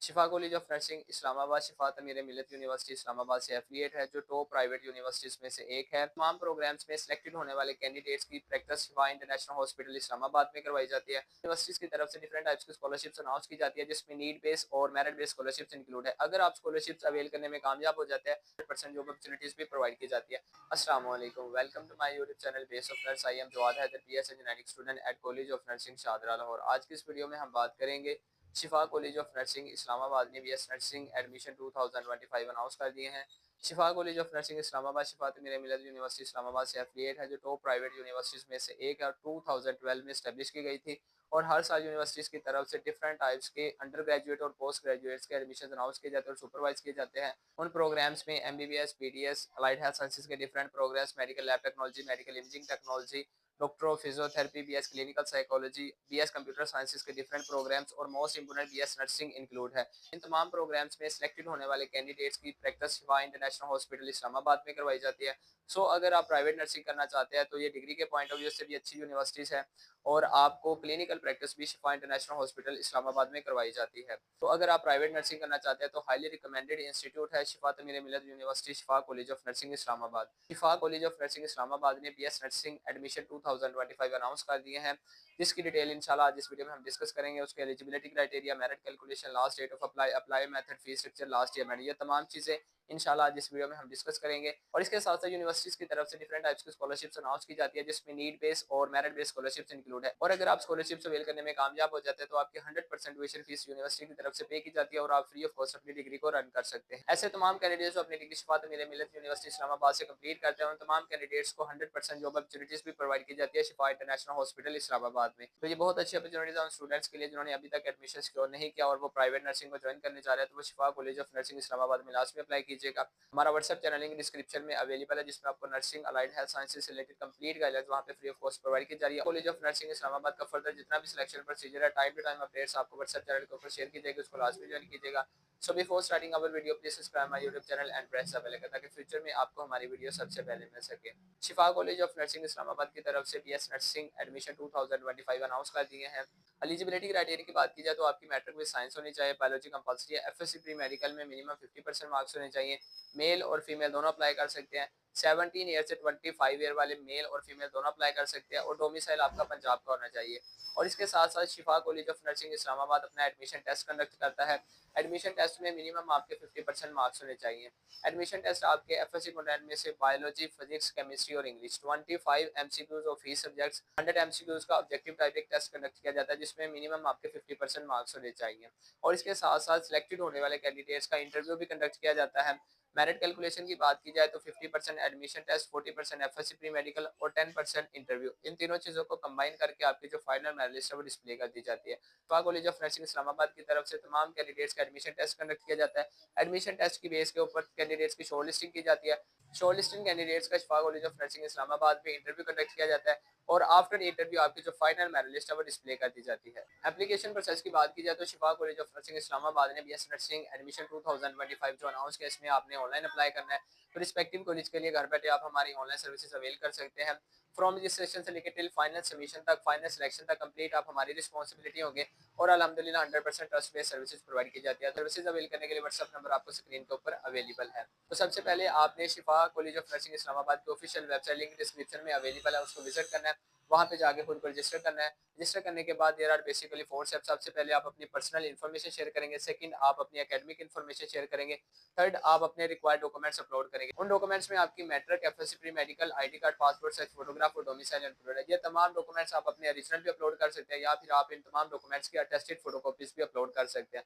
Shifa college of nursing Islamabad शिफा तमीर मिलत university Islamabad से affiliate है, जो टॉप प्राइवेट यूनिवर्सिटीज़ में से एक है। तमाम प्रोग्राम्स में सिलेक्टेड होने वाले कैंडिडेट्स की प्रैक्टिस शिफा इंटरनेशनल हॉस्पिटल इस्लामाबाद में करवाई जाती है। यूनिवर्सिटीज़ की तरफ से डिफरेंट टाइप्स की स्कॉलरशिप्स अनाउंस की जाती है, जिसमें नीड बेस्ड और मेरिट बेस्ड स्कॉलरशिप्स इंक्लूड है। अगर आप स्कॉलरशिप्स अवेल करने में कामयाब हो जाते हैं, 100% जॉब अपॉर्चुनिटीज भी प्रोवाइड की जाती है। अस्सलाम वालेकुम, welcome to my YouTube channel base of nurse. I am Jawad Haider, BS engineering student at college of nursing Shahdara Lahore. आज की इस वीडियो में हम बात करेंगे शिफा कॉलेज ऑफ नर्सिंग इस्लामाबाद ने बीएस नर्सिंग एडमिशन 2025 अनाउंस कर दिए हैं। शिफा कॉलेज ऑफ नर्सिंग इस्लामाबाद शिफा तमीर मिलत यूनिवर्सिटी इस्लामाबाद से एफिलिएट है, जो टॉप प्राइवेट यूनिवर्सिटीज़ में से एक है और 2012 में स्टैब्लिश की गई थी। और हर साल यूनिवर्सिटीज़ की तरफ से डिफरेंट टाइप्स के अंडर ग्रेजुएट और पोस्ट ग्रेजुएट्स के एडमिशन अनाउंस किए जाते हैं और सुपरवाइज किए जाते हैं। उन प्रोग्राम्स में MBBS, BDS, allied health sciences के different programmes, medical lab technology, medical imaging technology, doctor of physiotherapy, BS clinical psychology, BS computer sciences के डिफरेंट प्रोग्राम्स और most important BS nursing include है। इन तमाम प्रोग्राम्स में selected होने वाले candidates की प्रैक्टिस शिफा इंटरनेशनल हॉस्पिटल इस्लामाबाद में करवाई जाती है। अगर आप प्राइवेट नर्सिंग करना चाहते हैं तो ये डिग्री के पॉइंट ऑफ व्यू से भी अच्छी यूनिवर्सिटीज़ है और आपको क्लिनिकल प्रैक्टिस भी शिफा इंटरनेशनल हॉस्पिटल इस्लामाबाद में करवाई जाती है। अगर आप प्राइवेट नर्सिंग करना चाहते हैं तो हाईली रिकमेंडेड इंस्टीट्यूट है शिफा तमीर मिलत university Shifa college of nursing Islamabad. Shifa college of nursing Islamabad ने बीएस नर्सिंग एडमिशन 2025 अनाउंस कर दिए हैं, जिसकी डिटेल इंशाल्लाह आज इस वीडियो में हम डिस्कस करेंगे। उसके eligibility criteria, merit calculation, last date of apply, apply method, fees structure, last year merit, ये तमाम चीज़ें इंशाल्लाह आज इस वीडियो में हम डिस्कस करेंगे। और इसके साथ साथ यूनिवर्सिटीज़ की तरफ से डिफरेंट टाइप्स की स्कॉलरशिप्स अनाउंस की जाती है, जिसमें नीड बेस्ड और मेरिट बेस्ड स्कॉलरशिप्स इंक्लूड है। और अगर आप स्कॉलरशिप्स अवेल करने में कामयाब हो जाते हैं तो आपकी 100% ट्यूशन फीस यूनिवर्सिटी की तरफ से पे की जाती है और आप फ्री ऑफ कॉस्ट अपनी डिग्री को रन कर सकते हैं। ऐसे तमाम कैंडिडेट्स जो अपनी डिग्री शिफा तमीर मिलत यूनिवर्सिटी इस्लामाबाद से कंप्लीट करते हैं, उन तमाम कैंडिडेट्स को 100% जॉब अपॉर्चुनिटीज भी प्रोवाइड की जाती है शिफा इंटरनेशनल हॉस्पिटल इस्लामाबाद में। तो ये बहुत अच्छी अपॉर्चुनिटीज है उन स्टूडेंट्स के लिए जिन्होंने अभी तक एडमिशन सिक्योर नहीं किया और वो प्राइवेट नर्सिंग को ज्वाइन करने जा रहे हैं, तो वो शिफा कॉलेज ऑफ नर्सिंग इस्लामाबाद में लास्ट में अप्लाई कीजिएगा। हमारा व्हाट्सएप चैनल लिंक डिस्क्रिप्शन में अवेलेबल है, जिसमें आपको नर्सिंग, अलाइड हेल्थ साइंसेज से रिलेटेड कंप्लीट गाइडलाइंस वहाँ पे फ्री ऑफ कॉस्ट प्रोवाइड की जा रही है। कॉलेज ऑफ नर्सिंग इस्लामाबाद का फर्दर जितना भी सिलेक्शन प्रोसीजर है, टाइम टू टाइम अपडेट्स आपको व्हाट्सएप चैनल के ऊपर शेयर की जाएगी, उसको लास्ट में ज्वाइन कीजिएगा। So before starting our video please subscribe my YouTube channel and press the bell icon, ताकि फ्यूचर में आपको हमारी वीडियो सबसे पहले मिल सके। शिफा कॉलेज ऑफ नर्सिंग इस्लामाबाद की तरफ से बीएस नर्सिंग एडमिशन 2025 अनाउंस कर दिए हैं। एलिजिबिलिटी क्राइटेरिया की बात की जाए तो आपकी मैट्रिक विद साइंस होनी चाहिए, बायोलॉजी कंपलसरी है, एफएससी प्री मेडिकल में मिनिमम 50% मार्क्स होने चाहिए। मेल और फीमेल दोनों अप्लाई कर सकते हैं। 17 ईयर से 25 ईयर वाले मेल और फीमेल दोनों अप्लाई कर सकते हैं और डोमिसाइल आपका पंजाब का होना चाहिए। और इसके साथ साथ शिफा कॉलेज ऑफ नर्सिंग इस्लामाबाद अपना एडमिशन टेस्ट कंडक्ट करता है। एडमिशन टेस्ट में मिनिमम आपके 50% मार्क्स होने चाहिए। एडमिशन टेस्ट आपके एफएससी कंटेंट में से बायोलॉजी, फिजिक्स, केमिस्ट्री और English, 25 MCQs of each subjects, 100 MCQs का ऑब्जेक्टिव टाइप एक टेस्ट कंडक्ट किया जाता है, जिसमें मिनिमम आपके 50% मार्क्स होने चाहिए। और इसके साथ साथ सिलेक्टेड होने वाले कैंडिडेट्स का इंटरव्यू भी कंडक्ट किया जाता है। मेरिट कैलकुलेशन की बात की जाए तो 50% admission test, 40% FSc pre medical और 10% इंटरव्यू, इन तीनों चीज़ों को कंबाइन करके आपकी जो फाइनल मेरिट लिस्ट है वो डिस्प्ले कर दी जाती है। शिफा कॉलेज ऑफ नर्सिंग इस्लामाबाद की तरफ से तमाम कैंडिडेट्स का एडमिशन टेस्ट कंडक्ट किया जाता है। एडमिशन टेस्ट की बेस के ऊपर कैंडिडेट्स की शॉर्ट लिस्टिंग की जाती है। शॉर्ट लिस्टिंग कैंडिडेट्स का शिफा कॉलेज ऑफ नर्सिंग इस्लामाबाद में इंटरव्यू कंडक्ट किया जाता है और आफ्टर इंटरव्यू आपकी जो फाइनल मेरिट लिस्ट है वो डिस्प्ले कर दी जाती है। एप्लीकेशन प्रोसेस की बात की जाए तो शिफा कॉलेज ऑफ नर्सिंग इस्लामाबाद ने बीएस नर्सिंग एडमिशन 2025 जो अनाउंस किया, इसमें आपने ऑनलाइन अप्लाई करना है। तो रिस्पेक्टिव कॉलेज के लिए घर बैठे आप हमारी ऑनलाइन सर्विसेज अवेल कर सकते हैं। फ्रॉम रजिस्ट्रेशन से लेकर टिल फाइनल सबमिशन तक, फाइनल सिलेक्शन तक कंप्लीट आप हमारी रिस्पॉन्सिबिलिटी होंगे और अल्हम्दुलिल्लाह 100% ट्रस्ट बेस्ड सर्विसेज प्रोवाइड की जाती है। सर्विसेज अवेल करने के लिए व्हाट्सएप नंबर आपको स्क्रीन के ऊपर अवेलेबल है। तो सबसे पहले आपने शिफा कॉलेज ऑफ नर्सिंग इस्लामाबाद की ऑफिशियल वेबसाइट लिंक डिस्क्रिप्शन में अवेलेबल है, उसको विजिट करना है। वहाँ पे जाके खुद को रजिस्टर करना है। रजिस्टर करने के बाद देयर आर बेसिकली 4 स्टेप्स। सबसे पहले आप अपनी पर्सनल इन्फॉर्मेशन शेयर करेंगे, सेकंड आप अपनी एकेडमिक इन्फॉर्मेशन शेयर करेंगे, थर्ड आप अपने रिक्वायर्ड डॉक्यूमेंट्स अपलोड करेंगे। उन डॉक्यूमेंट्स में आपकी matric, FSc pre medical, ID card, passport size photograph और डोमिसाइल इंक्लूडेड है। ये तमाम डॉक्यूमेंट्स आप अपने ओरिजिनल भी अपलोड कर सकते हैं या फिर आप इन तमाम डॉक्यूमेंट्स की अटेस्टेड फोटोकॉपीज भी अपलोड कर सकते हैं।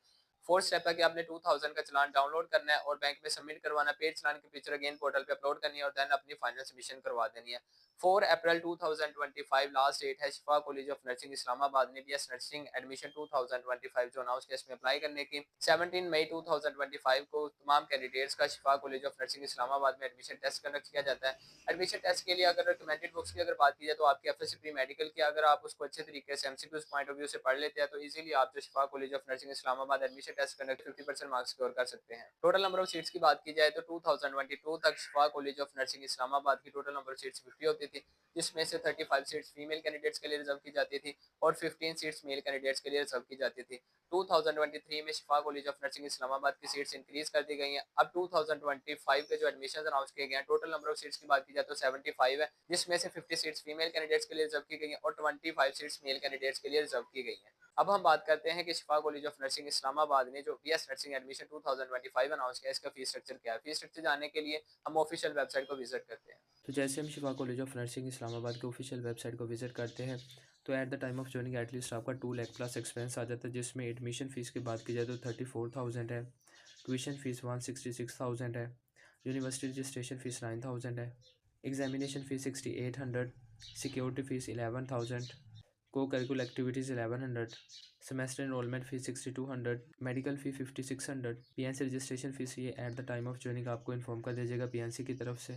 फोर्थ स्टेप है कि आपने 2000 का चलान डाउनलोड करना है और बैंक में सबमिट करवाना। पेड चलान की पिक्चर अगेन पोर्टल पे अपलोड करनी है और देन अपनी फाइनल सबमिशन करवा देनी है। 4 अप्रैल 2025 लास्ट डेट है शिफा कॉलेज ऑफ नर्सिंग इस्लामाबाद ने बीएस नर्सिंग एडमिशन 2025 जो अनाउंस किया, इसमें अप्लाई करने की। 17 मई 2025 को तमाम कैंडिडेट्स का शिफा कॉलेज ऑफ नर्सिंग इस्लामाबाद में एडमिशन टेस्ट कंडक्ट किया जाता है। एडमिशन टेस्ट के लिए अगर रिकमेंडेड बुक्स की अगर बात की जाए तो आपकी एफएससी प्री मेडिकल की अगर आप उसको अच्छे तरीके से एमसीक्यूज पॉइंट ऑफ व्यू से पढ़ लेते हैं तो इजीली आप जो शिफा college of nursing Islamabad admission से टेस्ट कंडक्ट 50% मार्क्स स्कोर कर सकते हैं। टोटल नंबर ऑफ सीट्स की बात की जाए तो 2022 तक शिफा कॉलेज ऑफ नर्सिंग इस्लामाबाद की टोटल नंबर ऑफ सीट्स 50 होती थी, जिसमें से 35 सीट्स फीमेल कैंडिडेट्स के लिए रिजर्व की जाती थी और 15 सीट्स मेल कैंडिडेट्स के लिए रिजर्व की जाती थी। 2023 में शिफा कॉलेज ऑफ नर्सिंग इस्लामाबाद की सीट्स इंक्रीज कर दी गई हैं। अब 2025 के जो एडमिशन अनाउंस किए गए हैं, टोटल नंबर ऑफ सीट्स की बात की जाए तो 75 है, जिसमें से 50 सीट्स फीमेल कैंडिडेट्स के लिए रिजर्व की गई हैं और 25 सीट्स मेल कैंडिडेट्स के लिए रिजर्व की गई हैं। अब हम बात करते हैं कि शिफा कॉलेज ऑफ नर्सिंग इस्लामाबाद ने जो बीएस नर्सिंग एडमिशन 2025 अनाउंस किया, इसका फीस स्ट्रक्चर क्या है। फीस स्ट्रक्चर जानने के लिए हम ऑफिशियल वेबसाइट को विजिट करते हैं। तो जैसे हम शिफा कॉलेज ऑफ नर्सिंग इस्लामाबाद के ऑफिशियल वेबसाइट को विजिट करते हैं, तो eight the time of joining at least आपका 2 लाख प्लस एक्सपेंस आ जाता है, जिसमें एडमिशन फ़ीस की बात की जाए तो 34,000 है, ट्यूशन फ़ीस 166,000 है, यूनिवर्सिटी रजिस्ट्रेशन फ़ीस 9,000 है, examination fees 6,800, security fees 11,000, co-curricular activities 1100, semester enrolment fees 6,200, medical fee 5,600, PNC registration fees ये at the time of joining आपको इन्फॉर्म कर दीजिएगा पीएनसी की तरफ से।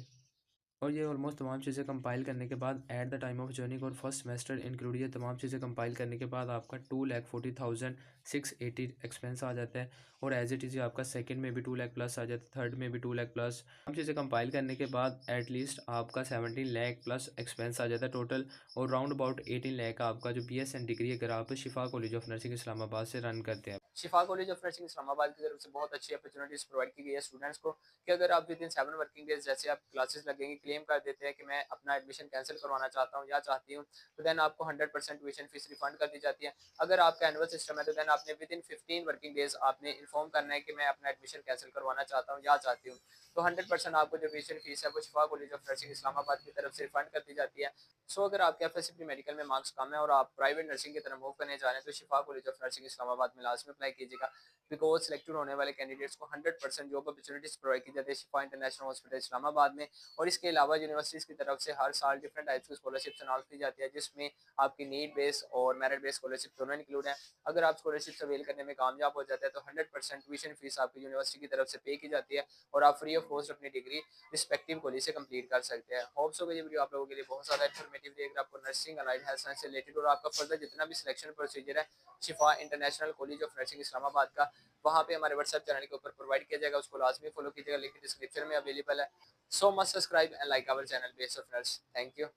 और ये ऑलमोस्ट तमाम चीज़ें कंपाइल करने के बाद eight the time of journeying और फर्स्ट सेमेस्टर इंक्लूड ये तमाम चीज़ें कंपाइल करने के बाद आपका 2,40,680 एक्सपेंस आ जाता है। और एज इट इज़ आपका सेकंड में भी 2 लाख प्लस आ जाता है, थर्ड में भी 2 लाख प्लस। तमाम चीज़ें कंपाइल करने के बाद एटलीस्ट आपका 17 लाख प्लस एक्सपेंस आ जाता है टोटल। और राउंड अबाउट 18 लाख आपका जो BSN डिग्री अगर आप शिफा कॉलेज ऑफ नर्सिंग इस्लामाबाद से रन करते हैं। शिफा कॉलेज ऑफ नर्सिंग इस्लामाबाद की तरफ से बहुत अच्छी अपॉर्चुनिटीज प्रोवाइड की गई है स्टूडेंट्स को कि अगर आप विद इन 7 वर्किंग डेज जैसे आप क्लासेस लगेंगे क्लेम कर देते हैं कि मैं अपना एडमिशन कैंसिल करवाना चाहता हूँ या चाहती हूँ, तो देन आपको 100% ट्यूशन फीस रिफंड कर दी जाती है। अगर आपका एनुअल सिस्टम है तो देन आपने विद इन 15 वर्किंग डेज आपने इन्फॉर्म करना है कि मैं अपना एडमिशन कैंसिल करवाना चाहता हूँ या चाहती हूँ, तो 100% आपको जो ट्यूशन फीस है वो शिफा कॉलेज ऑफ नर्सिंग इस्लामाबाद की तरफ से रिफंड कर दी जाती है। सो अगर आपके एफएससीपी मेडिकल में मार्क्स कम है और आप प्राइवेट नर्सिंग की तरफ मूव करने जा रहे हैं तो शिफा कॉलेज ऑफ नर्सिंग इस्लामाबाद में लाजमी अप्लाई कीजिएगा, बिकॉज सिलेक्टेड होने वाले कैंडिडेट्स को 100% जॉब अपॉर्चुनिटीज प्रोवाइड की जाती है शिफा इंटरनेशनल हॉस्पिटल इस्लामाबाद में। और इसके अलावा यूनिवर्सिटीज़ की तरफ से हर साल डिफरेंट टाइप्स की स्कॉलरशिप्स अनाउंस की जाती है, जिसमें आपकी नीड बेस और मेरिट बेस स्कॉलरशिप दोनों इंक्लूड है। अगर आप स्कॉलरशिप अवेल करने में कामयाब हो जाते हैं तो 100% ट्यूशन फीस आपकी यूनिवर्सिटी की तरफ से पे की जाती है और आप फ्री ऑफ कॉस्ट अपनी डिग्री रिस्पेक्टिव कॉलेज से कंप्लीट कर सकते हैं। होप्स हो ये वीडियो आप लोगों के लिए बहुत ज़्यादा इन्फॉर्मेटिव रहेगा आपको नर्सिंग अलाइड हेल्थ साइंस से रिलेटेड, और आपका फर्दर जितना भी सिलेक्शन प्रोसीजर है शिफा international college of nursing Islamabad का, वहाँ पे हमारे व्हाट्सएप चैनल के ऊपर प्रोवाइड किया जाएगा, उसको लाजमी फॉलो कीजिएगा, लिंक डिस्क्रिप्शन में अवेलेबल है। So much subscribe and like our channel base of nurse. Thank you.